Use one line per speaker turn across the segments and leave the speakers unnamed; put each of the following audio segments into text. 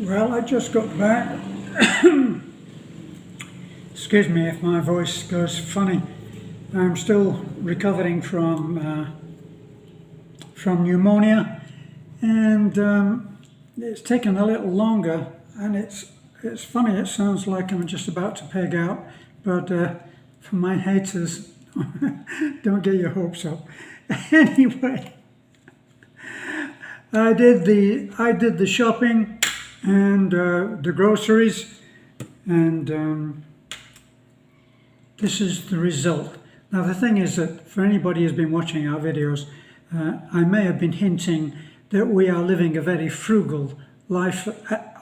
Well, I just got back. Excuse me if my voice goes funny. I'm still recovering from pneumonia, and it's taken a little longer. And it's funny. It sounds like I'm just about to peg out, but for my haters, don't get your hopes up. Anyway, I did the shopping and the groceries, and this is the result. Now the thing is that for anybody who's been watching our videos, I may have been hinting that we are living a very frugal life,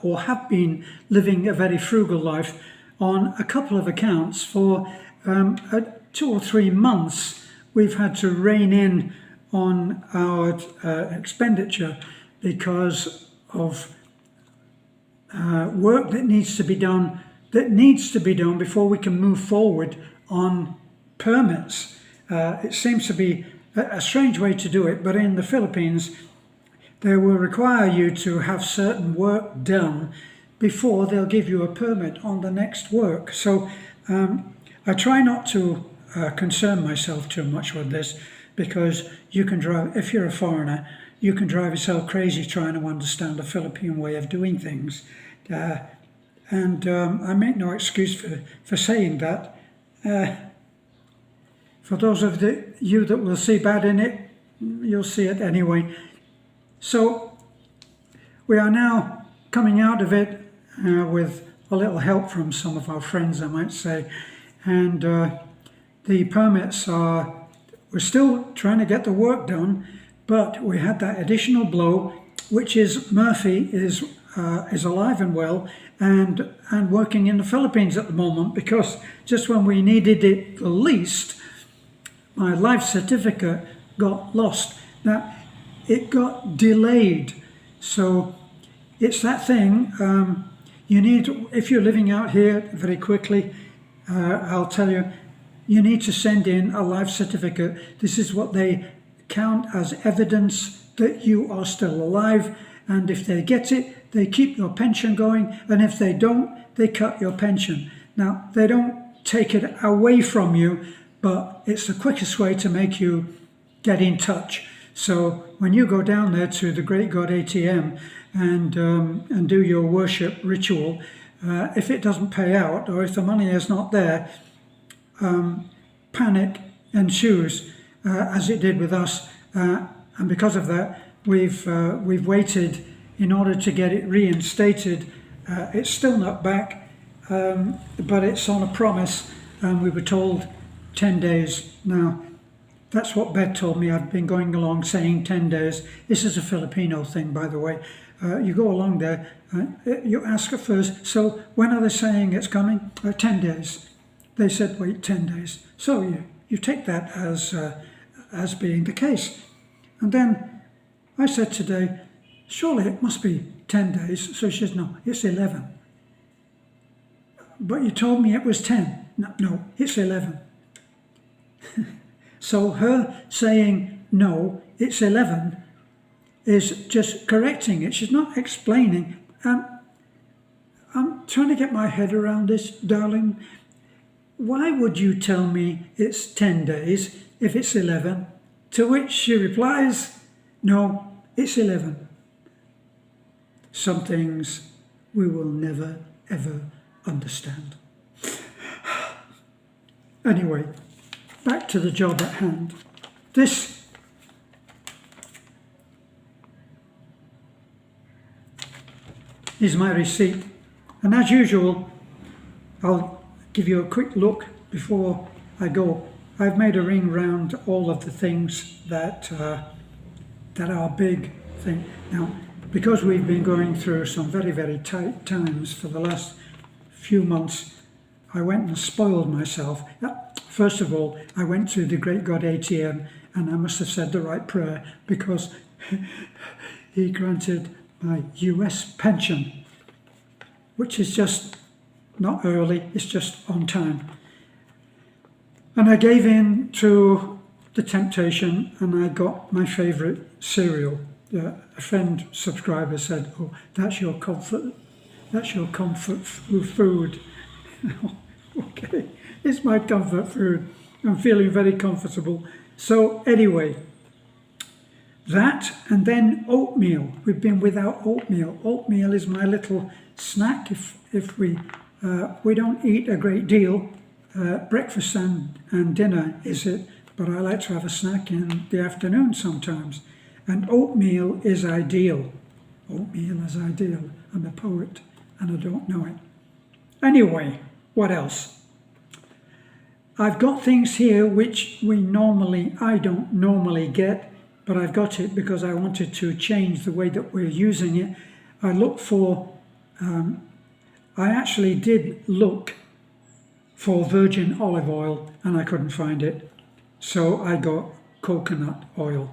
or have been living a very frugal life on a couple of accounts. For 2 or 3 months we've had to rein in on our expenditure because of work that needs to be done before we can move forward on permits. It seems to be a strange way to do it, but in the Philippines they will require you to have certain work done before they'll give you a permit on the next work. So I try not to concern myself too much with this, because you can drive, if you're a foreigner, you can drive yourself crazy trying to understand the Philippine way of doing things. And I make no excuse for saying that. For those of you that will see bad in it, you'll see it anyway. So we are now coming out of it with a little help from some of our friends, I might say. And the permits we're still trying to get the work done, but we had that additional blow, which is Murphy is alive and well and working in the Philippines at the moment, because just when we needed it the least, my life certificate got lost. Now, it got delayed. So it's that thing, you need, if you're living out here very quickly, I'll tell you, you need to send in a life certificate. This is what they count as evidence that you are still alive. And if they get it, they keep your pension going. And if they don't, they cut your pension. Now, they don't take it away from you, but it's the quickest way to make you get in touch. So when you go down there to the Great God ATM and do your worship ritual, if it doesn't pay out, or if the money is not there, panic ensues, as it did with us, and because of that, we've waited in order to get it reinstated. It's still not back, but it's on a promise, and we were told 10 days. Now, that's what Beth told me. I've been going along saying 10 days. This is a Filipino thing, by the way. You go along there, you ask her first, so when are they saying it's coming? 10 days. They said, wait 10 days. So you take that as being the case. And then I said today, surely it must be 10 days. So she says, no, it's 11. But you told me it was 10. No, it's 11. So her saying, no, it's 11, is just correcting it. She's not explaining. I'm trying to get my head around this, darling. Why would you tell me it's 10 days if it's 11? To which she replies, no, it's 11. Some things we will never, ever understand. Anyway, back to the job at hand. This is my receipt. And as usual, I'll give you a quick look before I go. I've made a ring round all of the things that are big thing. Now, because we've been going through some very, very tight times for the last few months, I went and spoiled myself. First of all, I went to the Great God ATM, and I must have said the right prayer, because he granted my US pension, which is just not early, it's just on time. And I gave in to the temptation, and I got my favourite cereal. A friend subscriber said, oh, that's your comfort That's your comfort food. Okay, it's my comfort food. I'm feeling very comfortable. So anyway, that, and then oatmeal. We've been without oatmeal. Oatmeal is my little snack if we don't eat a great deal. Breakfast and dinner is it, but I like to have a snack in the afternoon sometimes. And oatmeal is ideal. Oatmeal is ideal. I'm a poet and I don't know it. Anyway, what else? I've got things here which I don't normally get, but I've got it because I wanted to change the way that we're using it. I looked for, I actually did look for virgin olive oil and I couldn't find it. So I got coconut oil.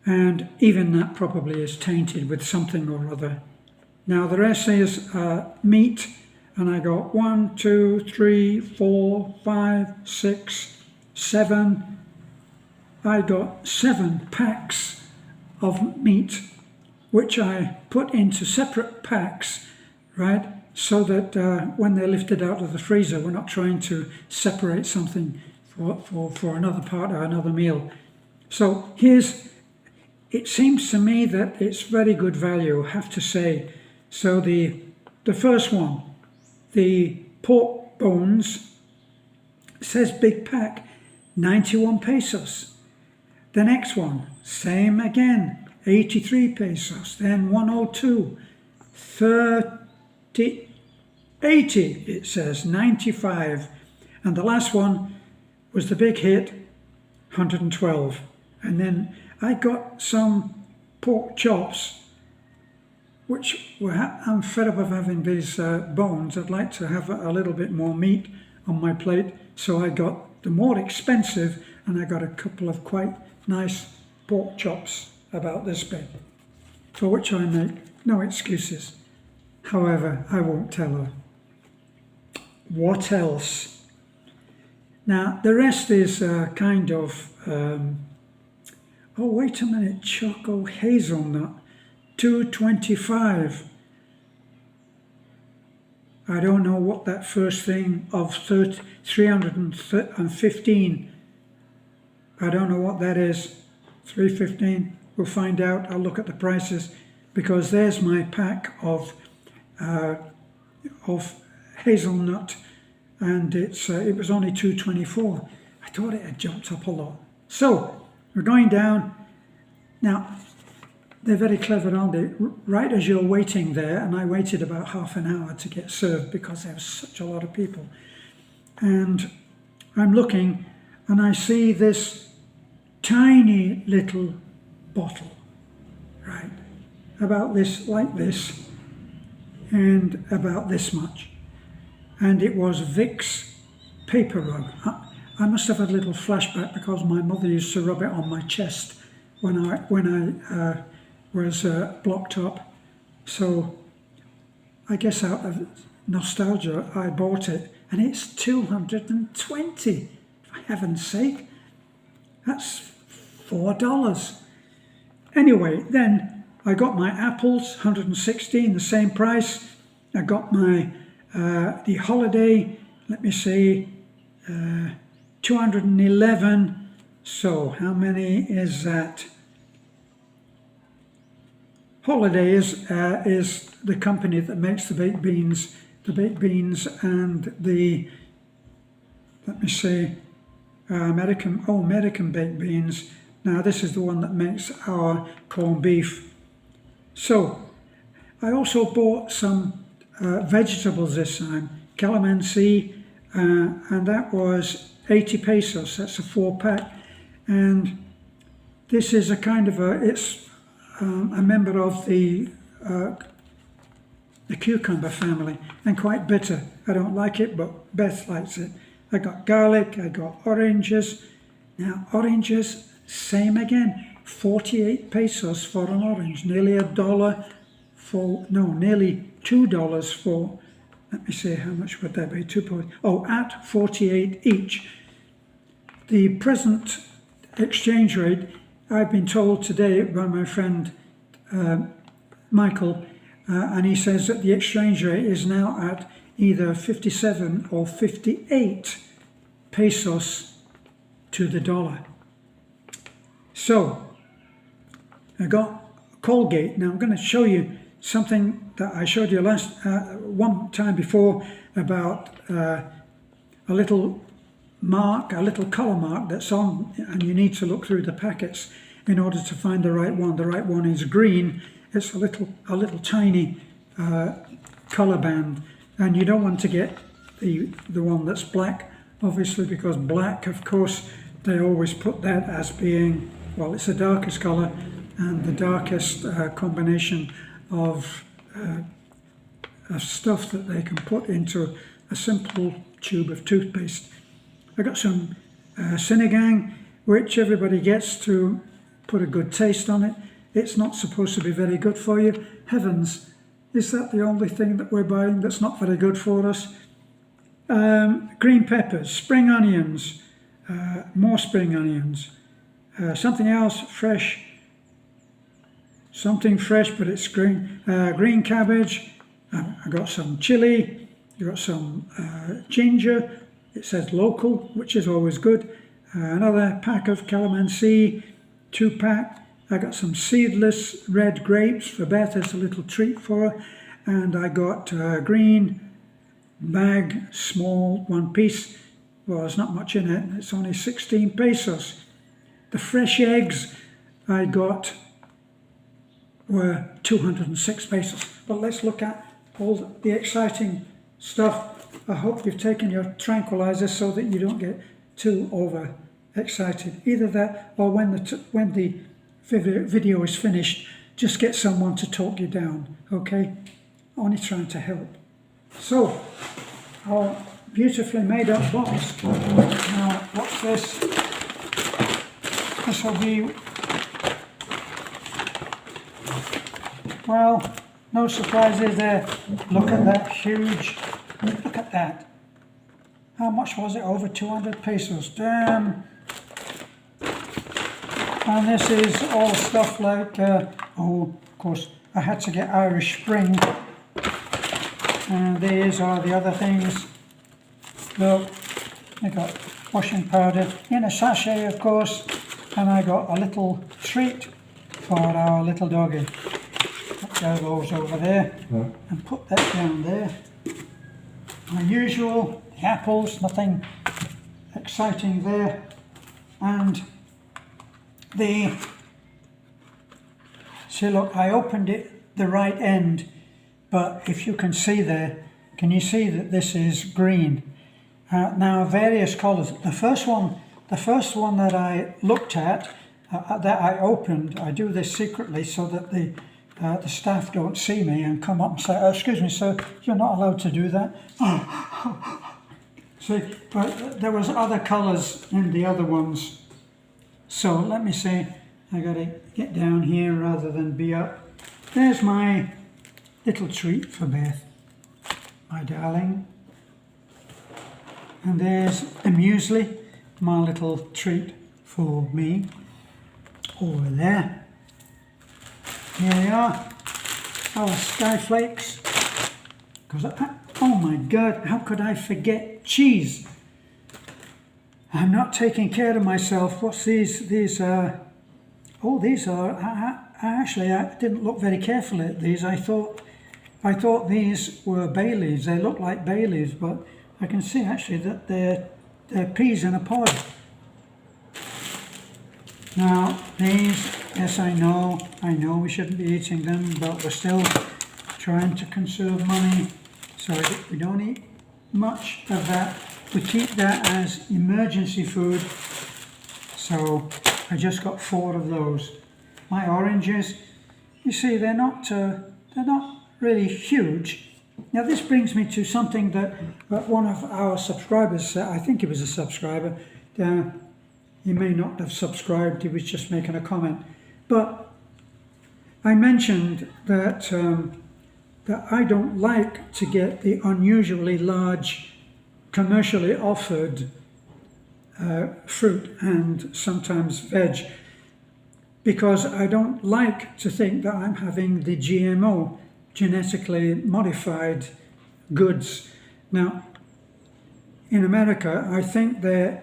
And even that probably is tainted with something or other. Now the rest is meat, and I got 1, 2, 3, 4, 5, 6, 7. I got 7 packs of meat, which I put into separate packs, right? So that when they're lifted out of the freezer, we're not trying to separate something for another part or another meal. So it seems to me that it's very good value, I have to say. So the first one, the pork bones, says big pack, 91 pesos. The next one, same again, 83 pesos. Then 102, 30, 80, it says, 95. And the last one was the big hit, 112. And then I got some pork chops, which I'm fed up of having these bones. I'd like to have a little bit more meat on my plate. So I got the more expensive, and I got a couple of quite nice pork chops about this big, for which I make no excuses. However, I won't tell her. What else? Now, the rest is kind of... oh, wait a minute, Choco Hazelnut, $2.25. I don't know what that first thing of 315, I don't know what that is. 315, we'll find out. I'll look at the prices, because there's my pack of hazelnut, and it was only $2.24. I thought it had jumped up a lot. So we're going down. Now, they're very clever, aren't they? Right as you're waiting there, and I waited about half an hour to get served because there was such a lot of people. And I'm looking, and I see this tiny little bottle, right? About this, like this, and about this much. And it was Vicks paper rug. I must have had a little flashback because my mother used to rub it on my chest when I was blocked up. So I guess out of nostalgia, I bought it, and it's 220. For heaven's sake, that's $4. Anyway, then I got my apples, 116, the same price. I got my the holiday. Let me see. 211. So how many is that? Holiday is the company that makes the baked beans, and the, let me see, American baked beans. Now this is the one that makes our corned beef. So I also bought some vegetables this time, calamansi, and that was 80 pesos. That's a 4-pack, and this is a kind of it's a member of the cucumber family, and quite bitter. I don't like it, but Beth likes it. I got garlic, I got oranges. Now oranges, same again, 48 pesos for an orange, nearly $1 for, no, nearly $2 for, let me see, how much would that be? At 48 each. The present exchange rate, I've been told today by my friend Michael, and he says that the exchange rate is now at either 57 or 58 pesos to the dollar. So I got Colgate. Now I'm going to show you something that I showed you last one time before about a little mark, a little colour mark that's on, and you need to look through the packets in order to find the right one. The right one is green. It's a little tiny colour band, and you don't want to get the one that's black, obviously, because black, of course, they always put that as being, well, it's the darkest colour and the darkest combination of stuff that they can put into a simple tube of toothpaste. I got some Sinigang, which everybody gets to put a good taste on it. It's not supposed to be very good for you. Heavens, is that the only thing that we're buying that's not very good for us? Green peppers, spring onions, more spring onions, something else fresh, something fresh but it's green, green cabbage. I got some chili, you got some ginger. It says local, which is always good. Another pack of calamansi, 2-pack. I got some seedless red grapes for Beth as a little treat for her. And I got green bag, small, 1 piece. Well, there's not much in it. It's only 16 pesos. The fresh eggs I got were 206 pesos. But let's look at all the exciting stuff. I hope you've taken your tranquilizer so that you don't get too over excited. Either that, or when the video is finished, just get someone to talk you down, okay? Only trying to help. So, our beautifully made up box. Now, what's this? This will be, well, no surprises there. Look at that huge, look at that. How much was it? Over 200 pesos. Damn. And this is all stuff like, oh, of course, I had to get Irish Spring. And these are the other things. Look, I got washing powder in a sachet, of course. And I got a little treat for our little doggy. Put those over there and put that down there. My usual, the apples, nothing exciting there. And see, look, I opened it the right end, but if you can see there, can you see that this is green? Now, various colours. The first one that I looked at, that I opened, I do this secretly so that the staff don't see me and come up and say, oh, excuse me, sir, you're not allowed to do that. See, but there was other colours in the other ones. So let me see, I gotta get down here rather than be up. There's my little treat for Beth, my darling. And there's a muesli, my little treat for me, over there. Here they are, our Skyflakes. Oh my God, how could I forget cheese? I'm not taking care of myself. What's these? These are, actually, I didn't look very carefully at these. I thought these were bay leaves. They look like bay leaves, but I can see actually that they're peas in a pod. Now, these, yes, I know we shouldn't be eating them, but we're still trying to conserve money, so we don't eat much of that. We keep that as emergency food, so I just got 4 of those. My oranges, you see, they're not really huge. Now this brings me to something that one of our subscribers said. I think he was a subscriber. He may not have subscribed, he was just making a comment. But I mentioned that that I don't like to get the unusually large commercially offered fruit and sometimes veg, because I don't like to think that I'm having the GMO genetically modified goods. Now, in America, I think they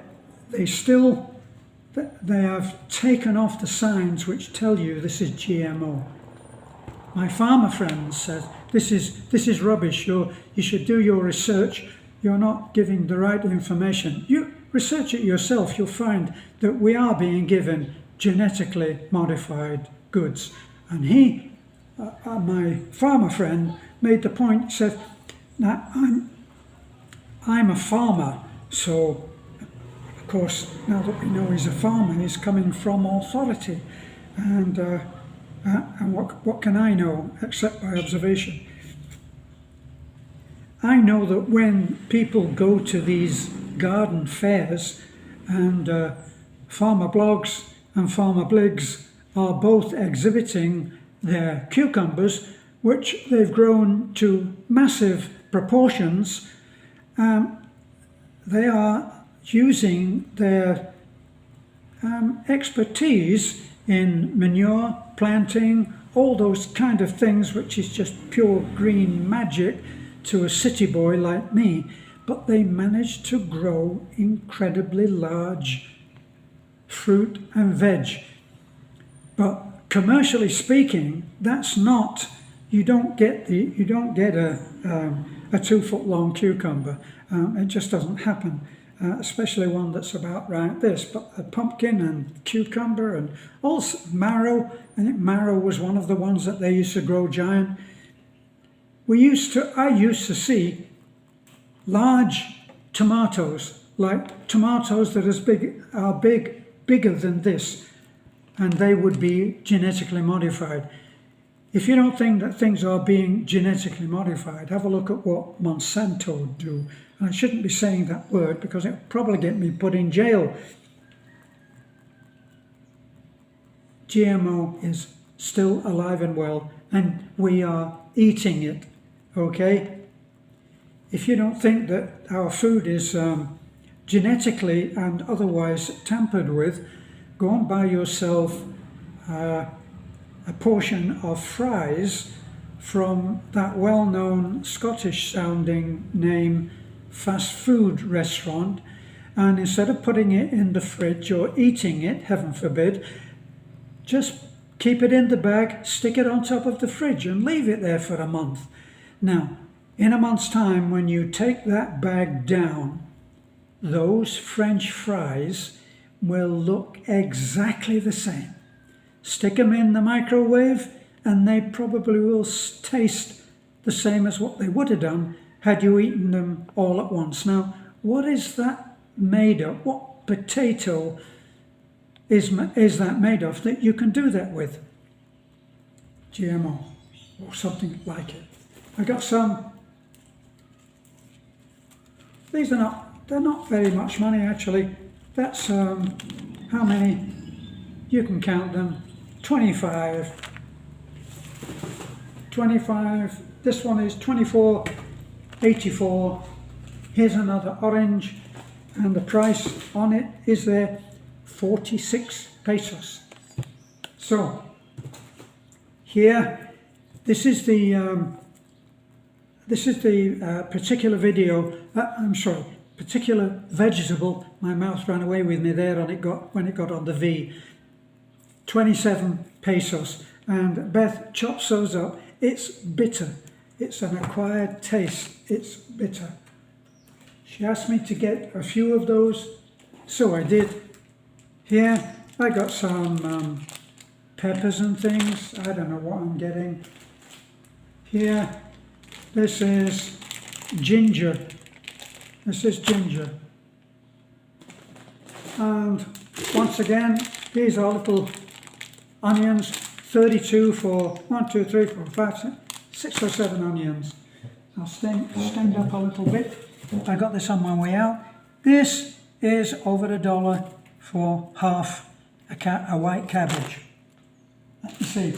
have taken off the signs which tell you this is GMO. My farmer friend says this is rubbish. You should do your research. You're not giving the right information. You research it yourself. You'll find that we are being given genetically modified goods. And he, my farmer friend, made the point. He said, "Now I'm a farmer, so of course now that we know he's a farmer, he's coming from authority, and what can I know except by observation?" I know that when people go to these garden fairs, and Farmer Blogs and Farmer Bligs are both exhibiting their cucumbers, which they've grown to massive proportions, they are using their expertise in manure, planting, all those kind of things, which is just pure green magic to a city boy like me, but they managed to grow incredibly large fruit and veg. But commercially speaking, that's not, you don't get a 2-foot long cucumber. It just doesn't happen, especially one that's about like this. But a pumpkin and cucumber and also marrow, I think marrow was one of the ones that they used to grow giant. I used to see large tomatoes, like tomatoes that are bigger than this, and they would be genetically modified. If you don't think that things are being genetically modified, have a look at what Monsanto do. And I shouldn't be saying that word because it'll probably get me put in jail. GMO is still alive and well, and we are eating it, okay? If you don't think that our food is genetically and otherwise tampered with, go and buy yourself a portion of fries from that well-known Scottish-sounding name fast food restaurant, and instead of putting it in the fridge or eating it, heaven forbid, just keep it in the bag, stick it on top of the fridge and leave it there for a month. Now, in a month's time, when you take that bag down, those French fries will look exactly the same. Stick them in the microwave and they probably will taste the same as what they would have done had you eaten them all at once. Now, what is that made of? What potato is that made of that you can do that with? GMO or something like it. I got some. These are they're not very much money actually. That's how many? You can count them. 25. This one is 24.84. Here's another orange, and the price on it is there 46 pesos. So here, this is the particular video. Particular vegetable. My mouth ran away with me there, when it got on the V. 27 pesos, and Beth chops those up. It's bitter. It's an acquired taste. It's bitter. She asked me to get a few of those, so I did. Here I got some peppers and things. I don't know what I'm getting. Here, this is ginger. And once again, these are little onions, 32 for 1, 2, 3, 4, 5, 6 or 7 onions. I'll stand up a little bit. I got this on my way out. This is over $1 for half a white cabbage. Let me see.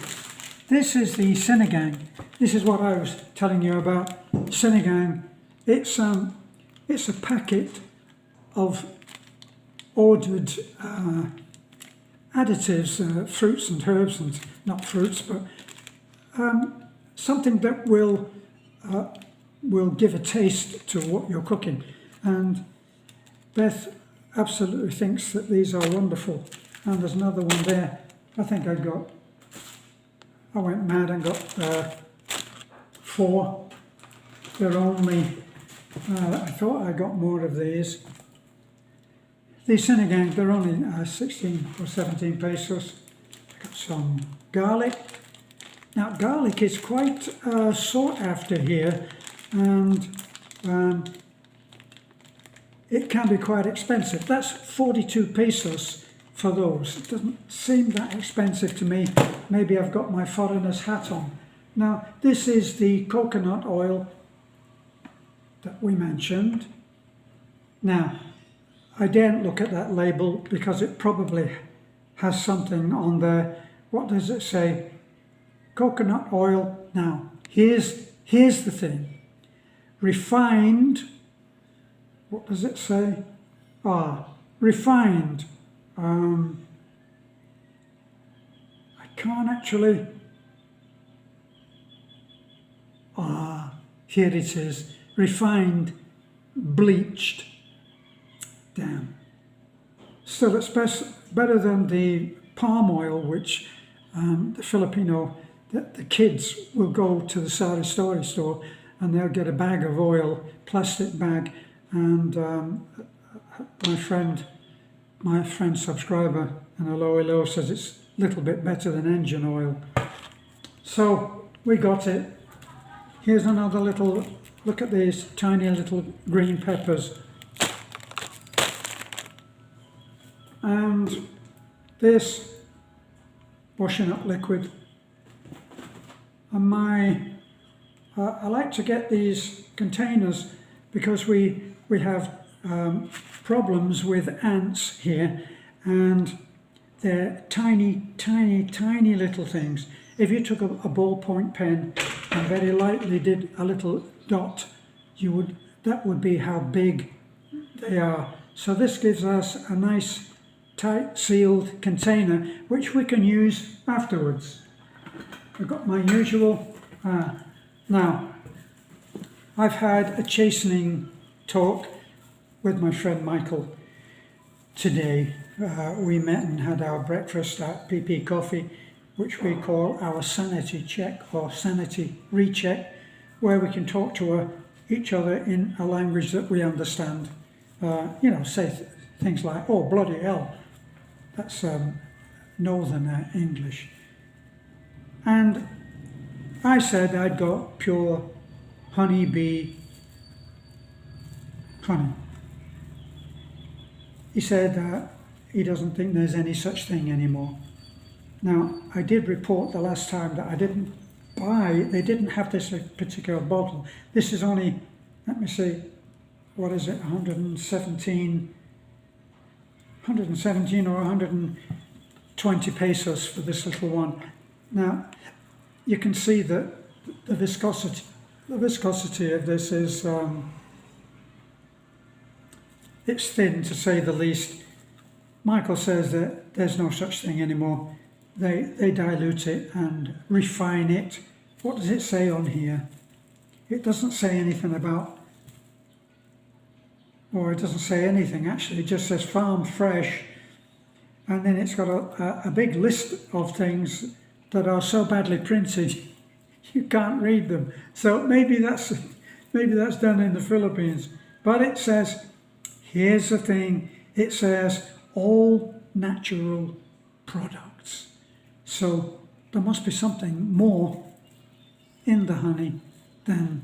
This is the sinigang. This is what I was telling you about. Sinigang. It's a packet of ordered additives, fruits and herbs, and not fruits, but something that will give a taste to what you're cooking. And Beth absolutely thinks that these are wonderful. And there's another one there. I think I went mad and got 4. They're only, I thought I got more of these. These Sinigang, they're only 16 or 17 pesos. I got some garlic. Now garlic is quite sought after here, and it can be quite expensive. That's 42 pesos for those. It doesn't seem that expensive to me. Maybe I've got my foreigner's hat on. Now this is the coconut oil that we mentioned. Now I daren't look at that label because it probably has something on there. What does it say? Coconut oil. Now here's the thing. Refined. What does it say? Refined. I can't actually. Here it is. Refined, bleached. Damn. Still, it's better than the palm oil, which the Filipino, the kids will go to the sari store and they'll get a bag of oil, plastic bag, and my friend subscriber in Iloilo says it's a little bit better than engine oil. So we got it. Here's another little, look at these tiny little green peppers. And this washing up liquid. And I like to get these containers because we have problems with ants here, and they're tiny, tiny, tiny little things. If you took a ballpoint pen and very lightly did a little dot, that would be how big they are. So this gives us a nice tight sealed container which we can use afterwards. I've got my usual. Now I've had a chastening talk with my friend Michael today. We met and had our breakfast at PP Coffee, which we call our sanity check or sanity recheck, where we can talk to each other in a language that we understand. Say things like, oh bloody hell. That's northern English. And I said I'd got pure honeybee honey. He said he doesn't think there's any such thing anymore. Now, I did report the last time that I didn't buy, they didn't have this particular bottle. This is only, let me see, what is it, 117 or 120 pesos for this little one. Now, you can see that the viscosity of this is, it's thin to say the least. Michael says that there's no such thing anymore. They dilute it and refine it. What does it say on here? It doesn't say anything about, or it doesn't say anything actually, it just says farm fresh, and then it's got a big list of things that are so badly printed you can't read them. So maybe that's done in the Philippines. But it says, here's the thing, it says all natural products. So there must be something more in the honey than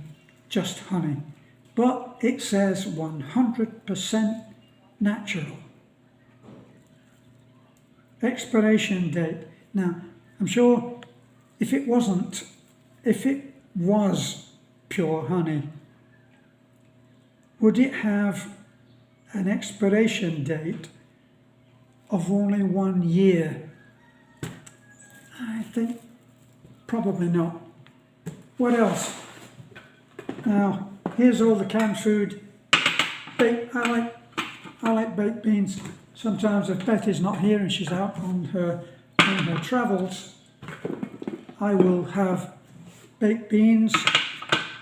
just honey. But it says 100% natural. Expiration date. Now, I'm sure if it was pure honey, would it have an expiration date of only 1 year? I think probably not. What else? Now, here's all the canned food. I like baked beans. Sometimes if Betty's not here and she's out on her travels, I will have baked beans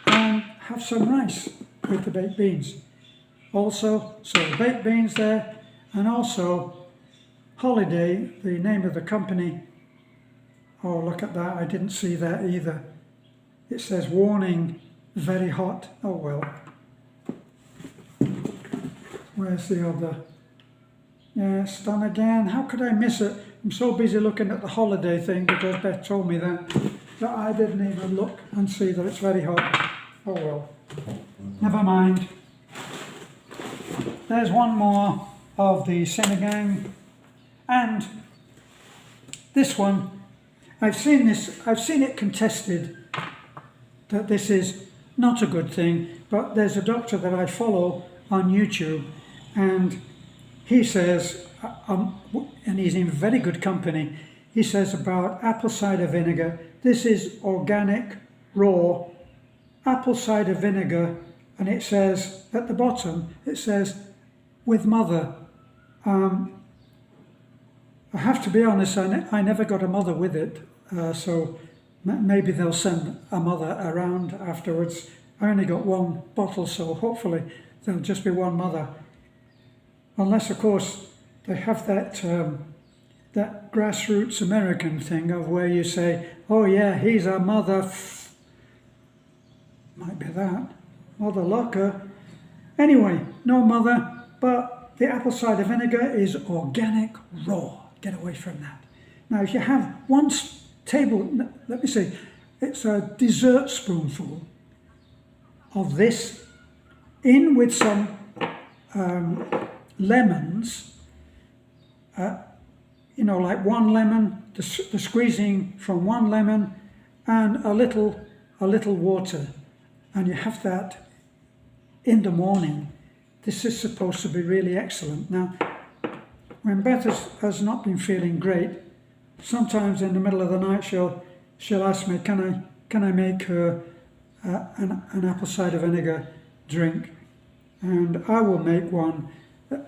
and have some rice with the baked beans. Also, so the baked beans there, and also Holiday, the name of the company. Oh, look at that, I didn't see that either. It says warning, very hot. Oh well. Where's the other? Yeah, it's done again. How could I miss it? I'm so busy looking at the Holiday thing because Beth told me that I didn't even look and see that it's very hot. Oh well. Never mind. There's one more of the Sinigang, and this one, I've seen it contested that this is not a good thing, but there's a doctor that I follow on YouTube, and he says, and he's in very good company, he says about apple cider vinegar, this is organic, raw, apple cider vinegar, and it says, at the bottom, it says, with mother. I have to be honest, I never got a mother with it, so maybe they'll send a mother around afterwards. I only got one bottle, so hopefully there'll just be one mother. Unless, of course, they have that that grassroots American thing of where you say, oh yeah, he's a mother. Might be that. Mother locker. Anyway, no mother, but the apple cider vinegar is organic, raw. Get away from that. Now, if you have one let me see, it's a dessert spoonful of this in with some lemons, you know, like one lemon, the squeezing from one lemon, and a little water, and you have that in the morning. This is supposed to be really excellent. Now, when Beth has not been feeling great, sometimes in the middle of the night she'll ask me, can I make her an apple cider vinegar drink, and I will make one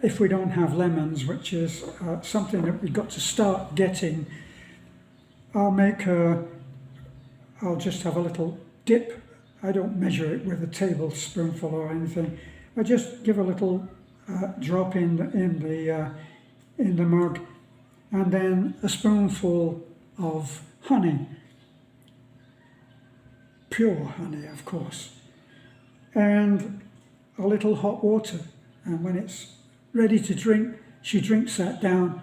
if we don't have lemons, which is something that we've got to start getting. I'll just have a little dip. I don't measure it with a tablespoonful or anything. I just give a little drop in the mug, and then a spoonful of honey, pure honey, of course, and a little hot water. And when it's ready to drink, she drinks that down,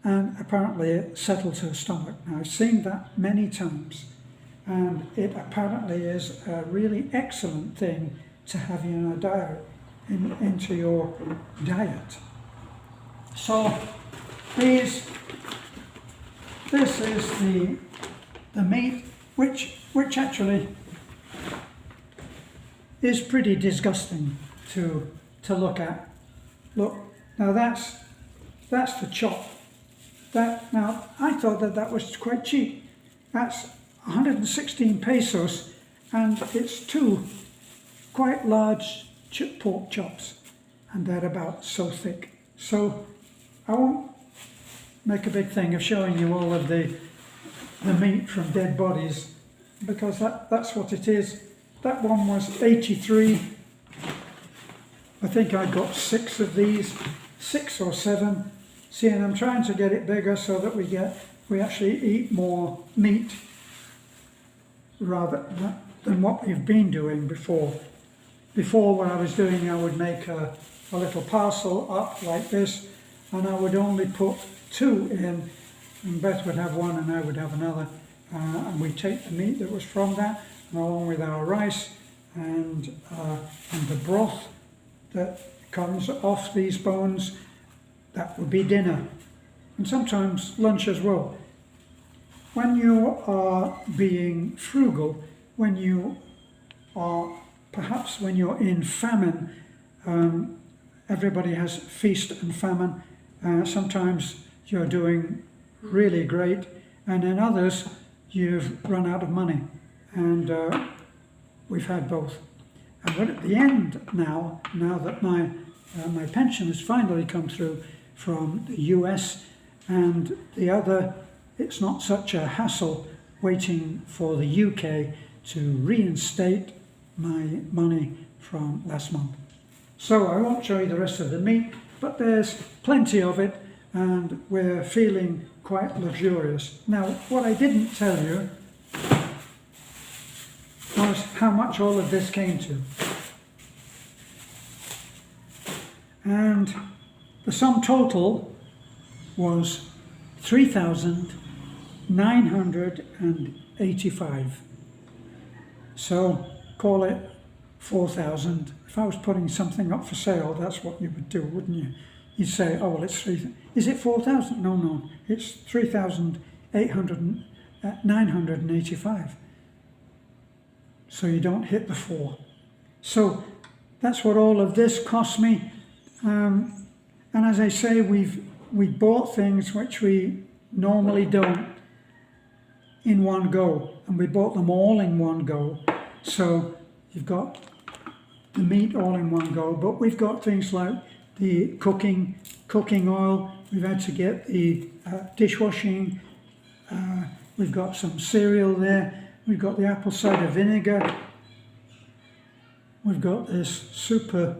and apparently it settles her stomach. Now, I've seen that many times, and it apparently is a really excellent thing to have in a diet, into your diet. So this is the meat, which actually is pretty disgusting to look at. Look, now that's the chop. Now I thought that was quite cheap. That's 116 pesos, and it's 2 quite large pork chops, and they're about so thick. So I won't make a big thing of showing you all of the meat from dead bodies, because that's what it is. That one was 83. I think I got 6 of these, 6 or 7. See, and I'm trying to get it bigger so that we actually eat more meat rather than what we've been doing before. Before, what I was doing, I would make a little parcel up like this, and I would only put 2 in, and Beth would have one and I would have another, and we'd take the meat that was from that, along with our rice and the broth that comes off these bones. That would be dinner, and sometimes lunch as well. When you are being frugal, when you are perhaps when you're in famine, everybody has feast and famine. Sometimes you're doing really great, and in others you've run out of money, and we've had both. But at the end now that my pension has finally come through from the US, and the other, it's not such a hassle waiting for the UK, to reinstate my money from last month. So I won't show you the rest of the meat, but there's plenty of it and we're feeling quite luxurious. Now, what I didn't tell you was how much all of this came to. And the sum total was 3,985. So call it 4,000. If I was putting something up for sale, that's what you would do, wouldn't you? You'd say, oh, well, it's 3,000. Is it 4,000? No, no, it's 985. So you don't hit the 4. So that's what all of this cost me. And as I say, we bought things which we normally don't in one go, and we bought them all in one go. So you've got the meat all in one go, but we've got things like the cooking oil. We've had to get the dishwashing. We've got some cereal there. We've got the apple cider vinegar. We've got this super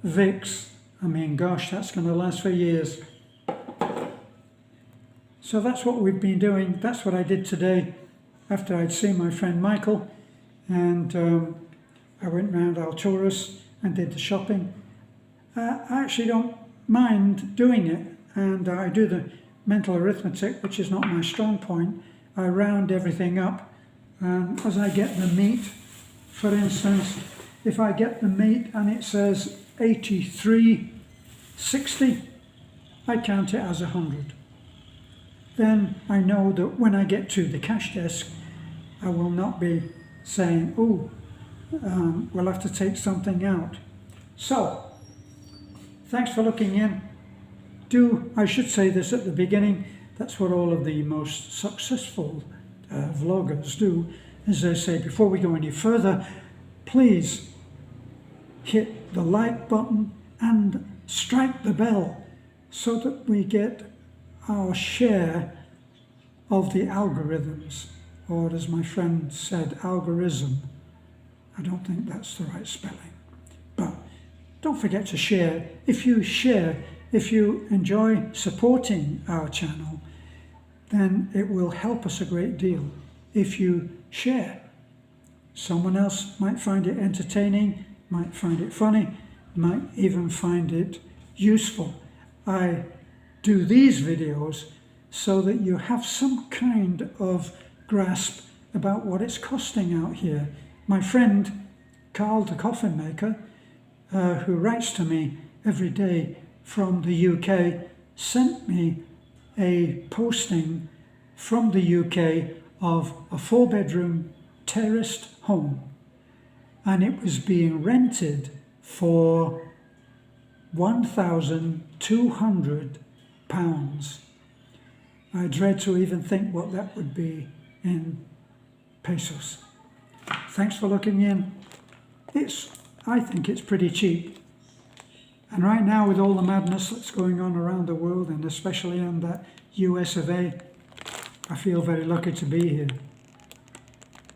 Vicks. I mean, gosh, that's going to last for years. So that's what we've been doing. That's what I did today after I'd seen my friend Michael, and I went round Alturas and did the shopping. I actually don't mind doing it, and I do the mental arithmetic, which is not my strong point. I round everything up, and as I get the meat, for instance, if I get the meat and it says 83.60, I count it as 100. Then I know that when I get to the cash desk, I will not be saying, oh, we'll have to take something out. So, thanks for looking in. I should say this at the beginning, that's what all of the most successful vloggers do, is they say, before we go any further, please hit the like button and strike the bell so that we get our share of the algorithms, or as my friend said, algorithm. I don't think that's the right spelling. But don't forget to share. If you enjoy supporting our channel, then it will help us a great deal if you share. Someone else might find it entertaining, might find it funny, might even find it useful. I do these videos so that you have some kind of grasp about what it's costing out here. My friend Carl the coffin maker, who writes to me every day from the UK, sent me a posting from the UK of a 4-bedroom terraced home, and it was being rented for £1,200. I dread to even think what that would be in pesos. Thanks for looking in. I think it's pretty cheap. And right now, with all the madness that's going on around the world, and especially in that US of A, I feel very lucky to be here.